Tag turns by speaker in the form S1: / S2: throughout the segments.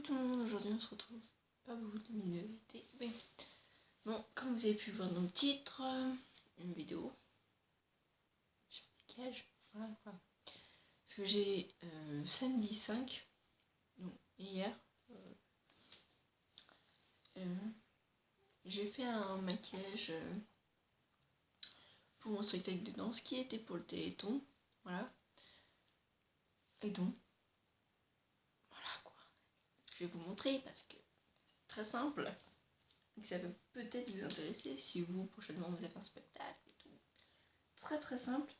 S1: tout le monde, aujourd'hui on se retrouve pas beaucoup de luminosité, mais bon, comme vous avez pu voir dans le titre, une vidéo sur le maquillage, voilà quoi. Parce que j'ai samedi 5, donc hier, j'ai fait un maquillage pour mon spectacle de danse qui était pour le Téléthon, voilà. Et donc, voilà quoi. Je vais vous montrer parce que c'est très simple. Donc ça peut peut-être vous intéresser si vous, prochainement, vous avez un spectacle et tout. Très très simple.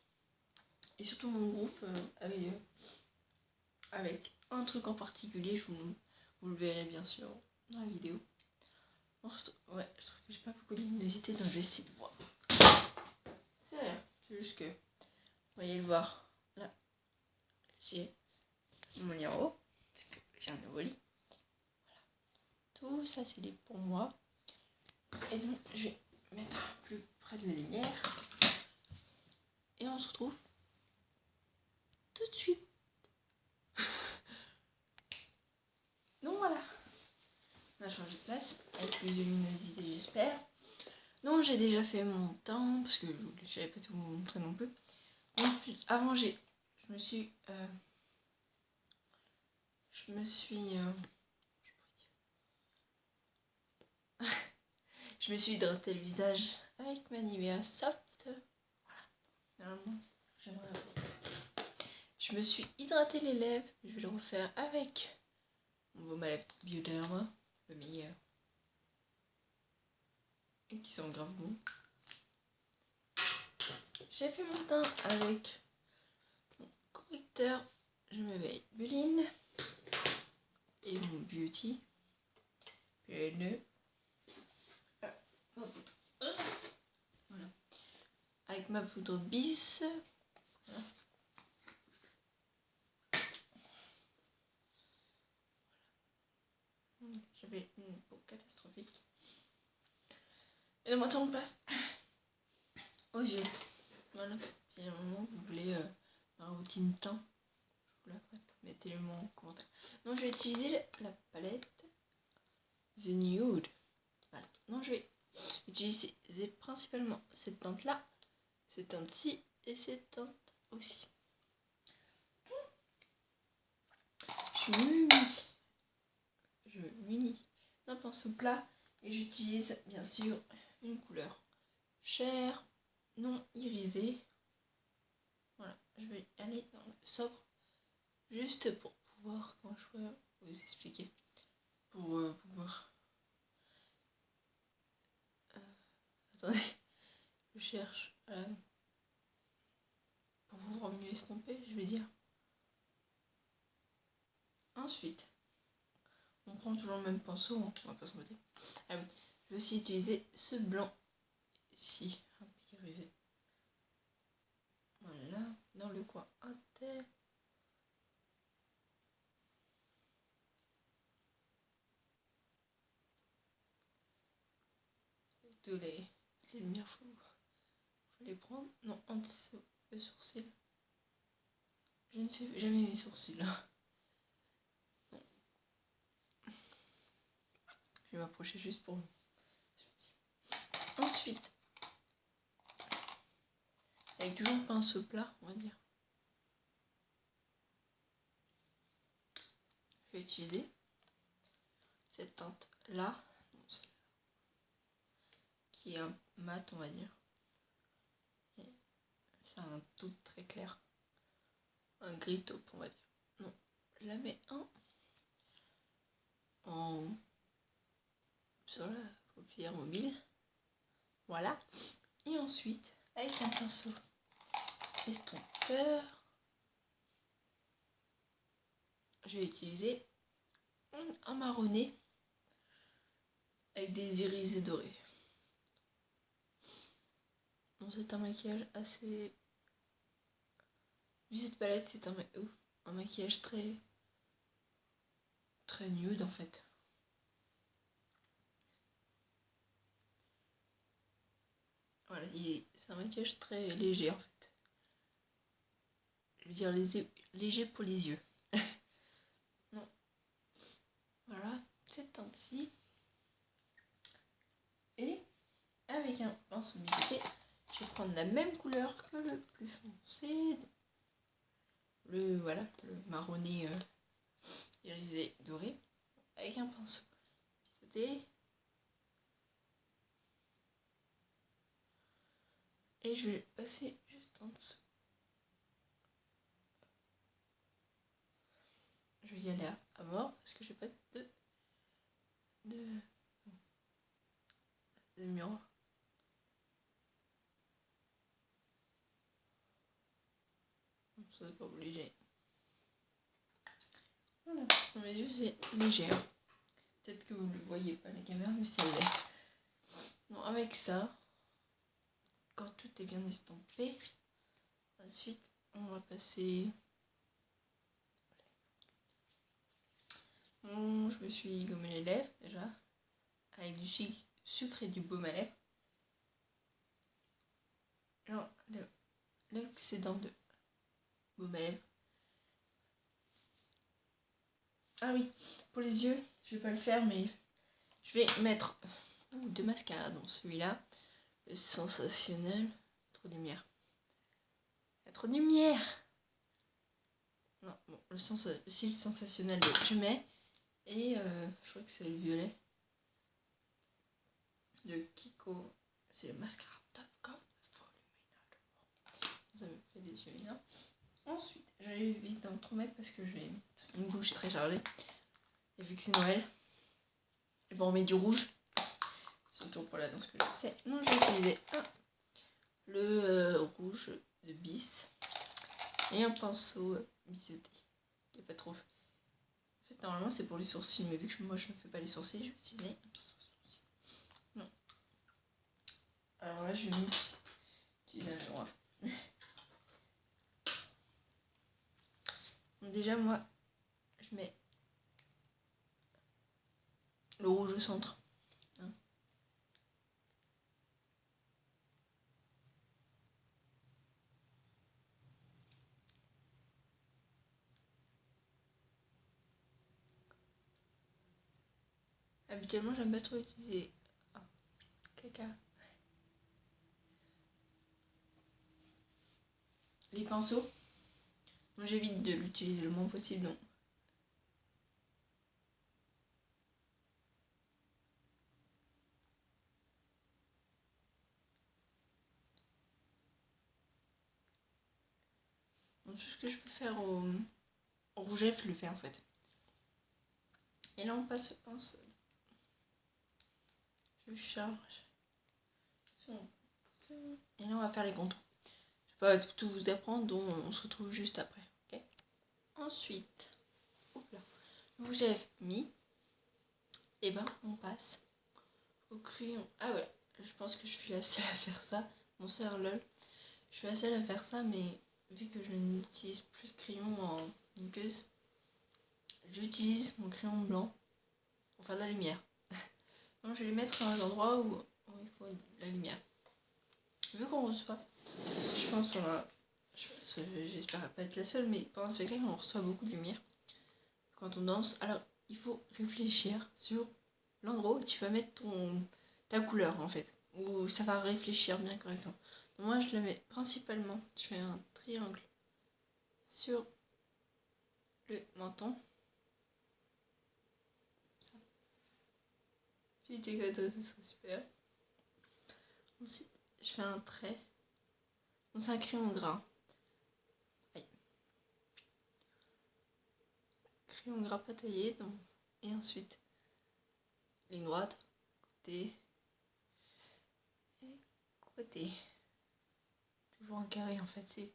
S1: Et surtout mon groupe avec un truc en particulier, vous le verrez bien sûr dans la vidéo. Ouais, je trouve que j'ai pas beaucoup de luminosité, donc je vais essayer de voir. C'est rien, c'est juste que, vous voyez le voir, là, j'ai mon lit en haut, parce que j'ai un nouveau lit. Voilà. Tout ça c'est les pour moi. Et donc je vais mettre plus près de la lumière. Et on se retrouve tout de suite. Donc voilà. On a changé de place avec plus de luminosité, j'espère. Donc j'ai déjà fait mon teint parce que je n'avais pas tout vous montrer non plus. Donc, avant je me suis hydraté le visage avec ma Nivea Soft. Voilà. Normalement, je me suis hydraté les lèvres. Je vais le refaire avec mon baume à lèvres Bioderma, le meilleur. Et qui sont grave bons. J'ai fait mon teint avec mon correcteur. Je me mets Buline et mon Beauty. Et le nœud. Voilà. Avec ma poudre bis. Voilà. J'avais une peau catastrophique. Et le temps passe aux yeux. Voilà. Si à un moment vous voulez ma routine teint, je vous la ferai. Mettez-le en commentaire. Donc je vais utiliser la palette The Nude. Voilà. Donc je vais utiliser principalement cette teinte là, cette teinte ci et cette teinte aussi. Je m'unis d'un pinceau plat et j'utilise bien sûr une couleur chair, non irisée. Voilà, je vais aller dans le sobre juste pour pouvoir, comment je peux vous expliquer, pour pouvoir... attendez, je cherche pour pouvoir mieux estomper, je vais dire. Ensuite, on prend toujours le même pinceau, hein, on va pas se moquer. Ah oui, je vais aussi utiliser ce blanc ici, un peu irisé. Voilà, dans le coin inter. De les lumières, faut les prendre. Non, en dessous le sourcil. Je ne fais jamais mes sourcils là. Non. Je vais m'approcher juste pour ensuite, avec toujours un pinceau plat, on va dire, je vais utiliser cette teinte là, qui est un mat, on va dire. C'est un tout très clair, un gris taupe, on va dire. Non, je la mets sur la paupière mobile. Voilà. Et ensuite, avec un pinceau estompeur, je vais utiliser un marronné avec des irisés dorés. Bon, c'est un maquillage assez... Vu cette palette, c'est un maquillage très nude en fait. Voilà, c'est un maquillage très léger en fait. Je veux dire léger pour les yeux. Non. Voilà. la même couleur que le plus foncé. Le marronné irisé doré. Avec un pinceau biseauté. Et je vais passer juste en dessous. Je vais y aller à mort parce que j'ai pas de miroir. Ça c'est pas obligé. Voilà, dans mes yeux c'est léger. Peut-être que vous ne le voyez pas la caméra, mais ça l'est. Bon, avec ça, quand tout est bien estampé, ensuite on va passer. Bon, je me suis gommé les lèvres déjà, avec du sucre et du baume à lèvres. Alors, l'excédent de baume à lèvres. Ah oui, pour les yeux, je vais pas le faire, mais je vais mettre deux mascaras dans celui-là. Le sensationnel. Trop de lumière. Il y a trop de lumière. Non, bon, le sensationnel, je mets. Et je crois que c'est le violet. De Kiko. C'est le mascara Top Coat. Ça me fait des yeux énormes. Ensuite, j'allais vite d'en trop mettre parce que j'ai une bouche très chargée. Et vu que c'est Noël, et bon, on met du rouge. Surtout pour la danse que je sais. Non, j'ai utilisé le rouge de Bis et un pinceau biseauté. Il n'y a pas trop. En fait, normalement, c'est pour les sourcils, mais vu que moi je ne fais pas les sourcils, je vais utiliser un pinceau sourcil. Non. Alors là, je vais utiliser un miroir. Donc, déjà, moi, je mets le rouge au centre. Hein. Habituellement, j'aime pas trop utiliser caca. Les pinceaux. Moi, j'évite de l'utiliser le moins possible. Donc. Donc, tout ce que je peux faire au rouge à lèvres, je le fais en fait. Et là, on passe au pinceau. Je charge. Et là, on va faire les contours. Je vais pas tout vous apprendre, donc on se retrouve juste après. Okay. Ensuite, le rouge à lèvres mis. Et ben, on passe au crayon. Ah ouais, je pense que je suis la seule à faire ça. Mon sœur lol. Je suis la seule à faire ça, mais vu que je n'utilise plus de crayon en muqueuse, j'utilise mon crayon blanc pour faire de la lumière. Donc je vais les mettre dans les endroits où il faut de la lumière. Vu qu'on reçoit, je pense j'espère pas être la seule, mais pendant ce spectacle, on reçoit beaucoup de lumière quand on danse. Alors, il faut réfléchir sur l'endroit où tu vas mettre ta couleur, en fait. Où ça va réfléchir bien correctement. Donc moi, je le mets principalement, je fais un triangle sur le menton. Petit gâteau, ça serait super. Ensuite, je fais un trait. Donc c'est un crayon gras. Aïe. Crayon gras pas taillé. Donc. Et ensuite, ligne droite, côté et côté. Toujours un carré en fait. C'est.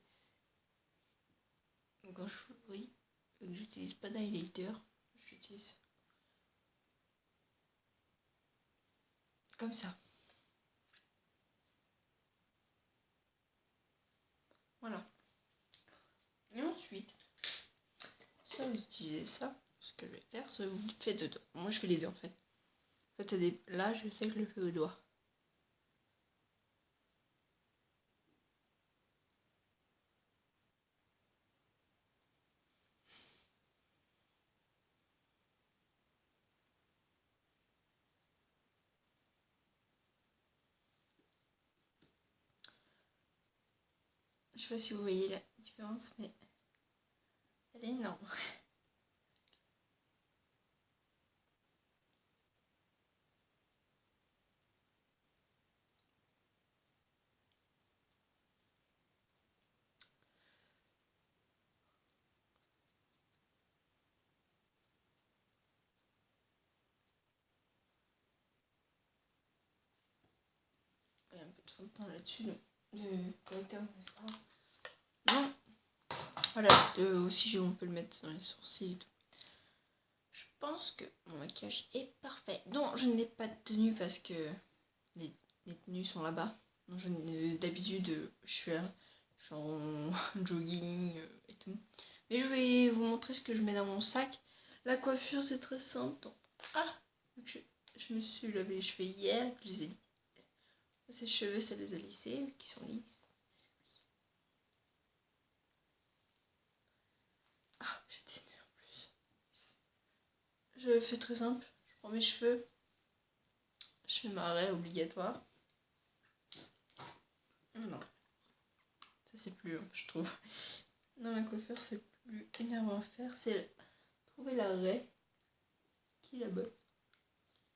S1: Donc quand je oui, vu que j'utilise pas d'highlighter, j'utilise comme ça. Voilà. Et ensuite, soit vous utilisez ça, ce que je vais faire, soit vous le faites dedans. Moi je fais les deux en fait. En fait, là je sais que je le fais au doigt. Je sais pas si vous voyez la différence, mais elle est énorme. Il y a un peu de fond de teint là-dessus, de correcteur, mais c'est pas grave. Non. Voilà, aussi on peut le mettre dans les sourcils et tout. Je pense que mon maquillage est parfait. Donc je n'ai pas de tenue parce que les tenues sont là-bas. D'habitude je suis en jogging et tout. Mais je vais vous montrer ce que je mets dans mon sac. La coiffure c'est très simple. Donc, je me suis lavé les cheveux hier, je les ai lissés. Ces cheveux, ça les a lissés, qui sont lisses. Ah, j'ai des nœuds en plus. Je fais très simple. Je prends mes cheveux. Je fais ma raie obligatoire. Non. Ça c'est plus long, je trouve. Dans ma coiffure, c'est plus énervant à faire. C'est trouver la raie qui est la bonne.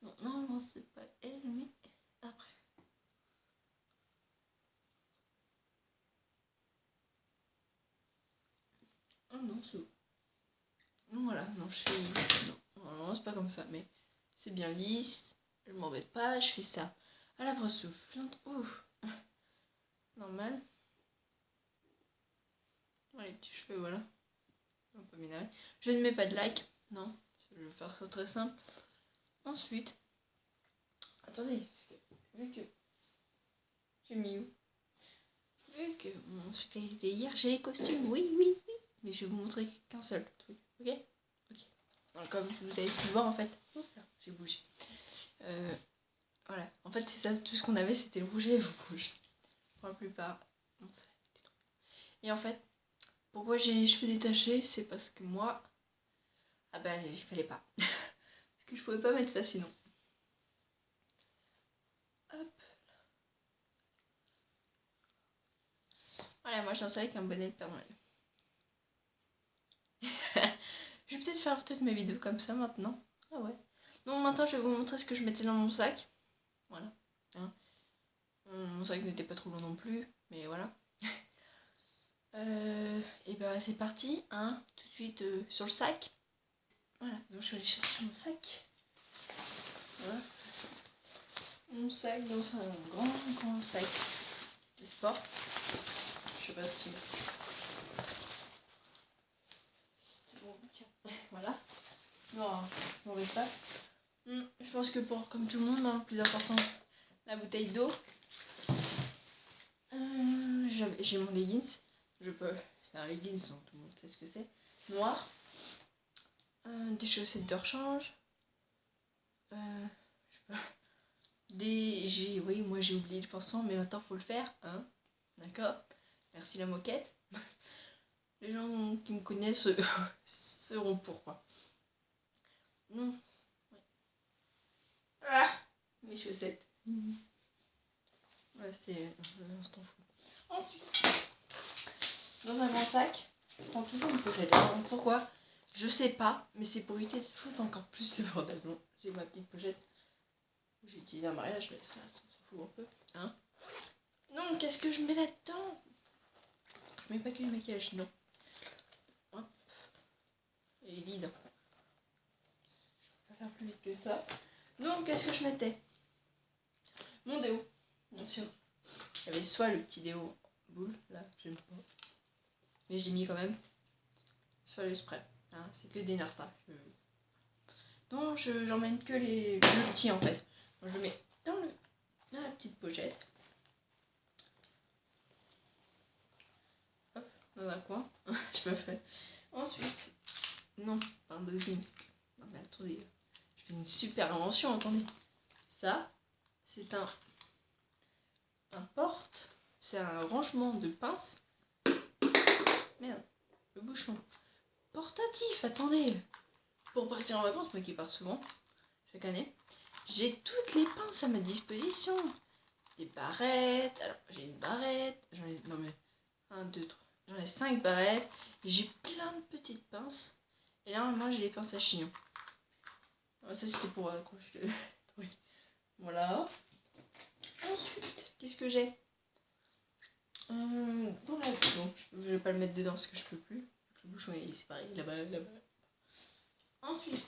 S1: Non, normalement c'est pas elle, mais après. Oh non, c'est où? Non, voilà, non, je suis. Non, normalement c'est pas comme ça, mais c'est bien lisse. Je m'embête pas, je fais ça à la brosse soufflante. Ouf. Normal. Les petits cheveux, voilà. On peut m'énerver. Je ne mets pas de like. Non. Je vais faire ça très simple. Ensuite. Attendez. Vu que. J'ai mis où? Vu que mon truc a été hier, j'ai les costumes. Oui, oui, oui. Mais je vais vous montrer qu'un seul truc. Ok? Ok. Donc, comme vous avez pu voir en fait. Oups là, j'ai bougé. Voilà. En fait, c'est ça. Tout ce qu'on avait, c'était le rouge et le rouge. Pour la plupart. Non, ça a été trop. Et en fait. Pourquoi j'ai les cheveux détachés? C'est parce que moi... Ah ben, il fallait pas. Parce que je pouvais pas mettre ça sinon. Hop. Voilà, moi je dansais avec un bonnet de Père Noël. Je vais peut-être faire toutes mes vidéos comme ça maintenant. Ah ouais. Donc maintenant je vais vous montrer ce que je mettais dans mon sac. Voilà. Hein. Mon sac n'était pas trop long non plus. Mais voilà. Et ben c'est parti. Hein. Tout de suite sur le sac. Voilà. Donc je suis allée chercher mon sac. Voilà. Mon sac dans un grand sac de sport. Je sais pas si... C'est bon, voilà. Non, je m'en vais pas. Je pense que pour, comme tout le monde, le plus important, la bouteille d'eau. J'ai mon leggings. C'est un leggings, donc tout le monde sait ce que c'est. Noir. Des chaussettes de rechange. Je sais pas. Oui, moi j'ai oublié le pensant, mais maintenant faut le faire. Hein, d'accord? Merci la moquette. Les gens qui me connaissent sauront pourquoi. Non. Ouais. Ah, mes chaussettes. Ouais, c'est un instant fou. Ensuite, dans un grand sac, je prends toujours une pochette. Pourquoi? Je sais pas, mais c'est pour éviter de foutre encore plus de bordel. Donc, j'ai ma petite pochette que j'ai utilisée à un mariage, mais ça s'en fout un peu. Hein? Non, qu'est-ce que je mets là-dedans? Je mets pas que le maquillage, non. Hop. Elle est vide. Je vais pas faire plus vite que ça. Donc, qu'est-ce que je mettais? Mon déo, bien sûr. Il y avait soit le petit déo boule, là, j'aime pas. Mais je l'ai mis quand même. Soit le spray. Hein, c'est que des Narta. Donc, j'emmène que le petit en fait. Donc, je le mets dans la petite pochette. Hop, dans un coin. Je me fais. Ensuite, non, pas un deuxième. Non, mais attendez. Je fais une super invention, attendez. Ça, c'est un porte. C'est un rangement de pinces. Merde, le bouchon. Portatif, attendez. Pour partir en vacances, moi qui pars souvent, chaque année, j'ai toutes les pinces à ma disposition. Des barrettes, alors j'ai une barrette, non mais 1, 2, 3. J'en ai 5 barrettes. J'ai plein de petites pinces. Et là, moi, j'ai les pinces à chignon. Ça, c'était pour accrocher le truc. Voilà. Ensuite, qu'est-ce que j'ai dans la bouchon. Je vais pas le mettre dedans parce que je peux plus. Le bouchon est séparé là-bas, là-bas. Ensuite,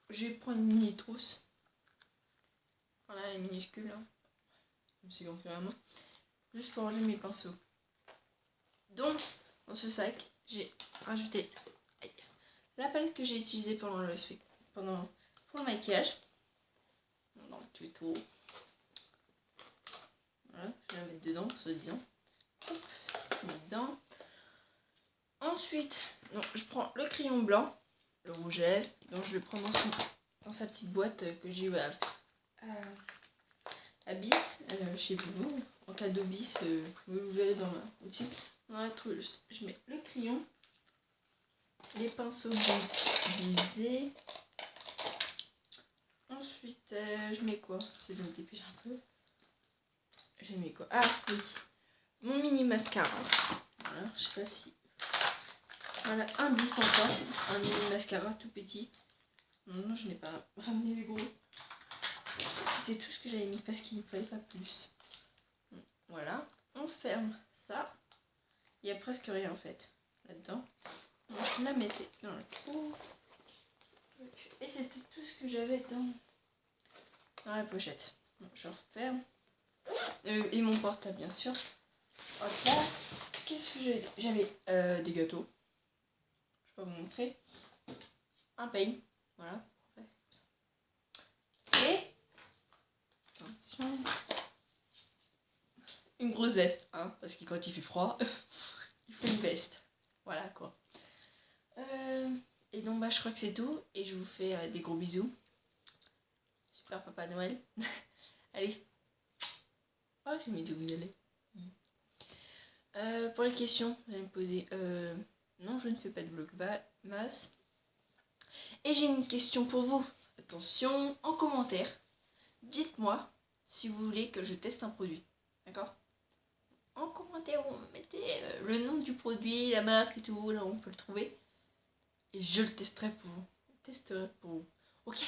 S1: je vais prendre une mini trousse. Voilà, elle est minuscule. Hein. Je me suis gonflé la main. Juste pour ranger mes pinceaux. Donc, dans ce sac, j'ai rajouté la palette que j'ai utilisée pour le maquillage. Dans le tuto. Voilà, je vais la mettre dedans, soi-disant. Hop, je mets dedans. Ensuite, je prends le crayon blanc, le rouge à lèvres. Donc je le prends dans sa petite boîte que j'ai eu à Bis, chez Boubou, en cadeau Bis. Vous le verrez dans ma boutique. Dans la trousse, je mets le crayon, les pinceaux que j'ai utilisés. Ensuite, je mets quoi? Si je me dépêche un peu. J'ai mis quoi? Ah oui, mon mini mascara. Voilà, je sais pas si. Voilà, un bis encore, un mini mascara tout petit. Non, je n'ai pas ramené les gros. C'était tout ce que j'avais mis parce qu'il ne fallait pas plus. Voilà, on ferme ça. Il n'y a presque rien en fait là-dedans. Donc je la mettais dans le trou. Et c'était tout ce que j'avais dans la pochette. Donc, je referme. Et mon portable bien sûr. Hop là. Qu'est-ce que j'avais? J'avais des gâteaux. Je vais vous montrer. Un pain. Voilà. Et attention. Une grosse veste. Hein, parce que quand il fait froid, il faut une veste. Voilà quoi. Et donc je crois que c'est tout. Et je vous fais des gros bisous. Super Papa Noël. Allez. Oh, j'ai mis d'où il allait. Pour les questions, vous allez me poser. Non, je ne fais pas de vlog masse. Et j'ai une question pour vous. Attention, en commentaire, dites-moi si vous voulez que je teste un produit. D'accord? En commentaire, vous mettez le nom du produit, la marque et tout, là on peut le trouver. Et je le testerai pour vous. Ok?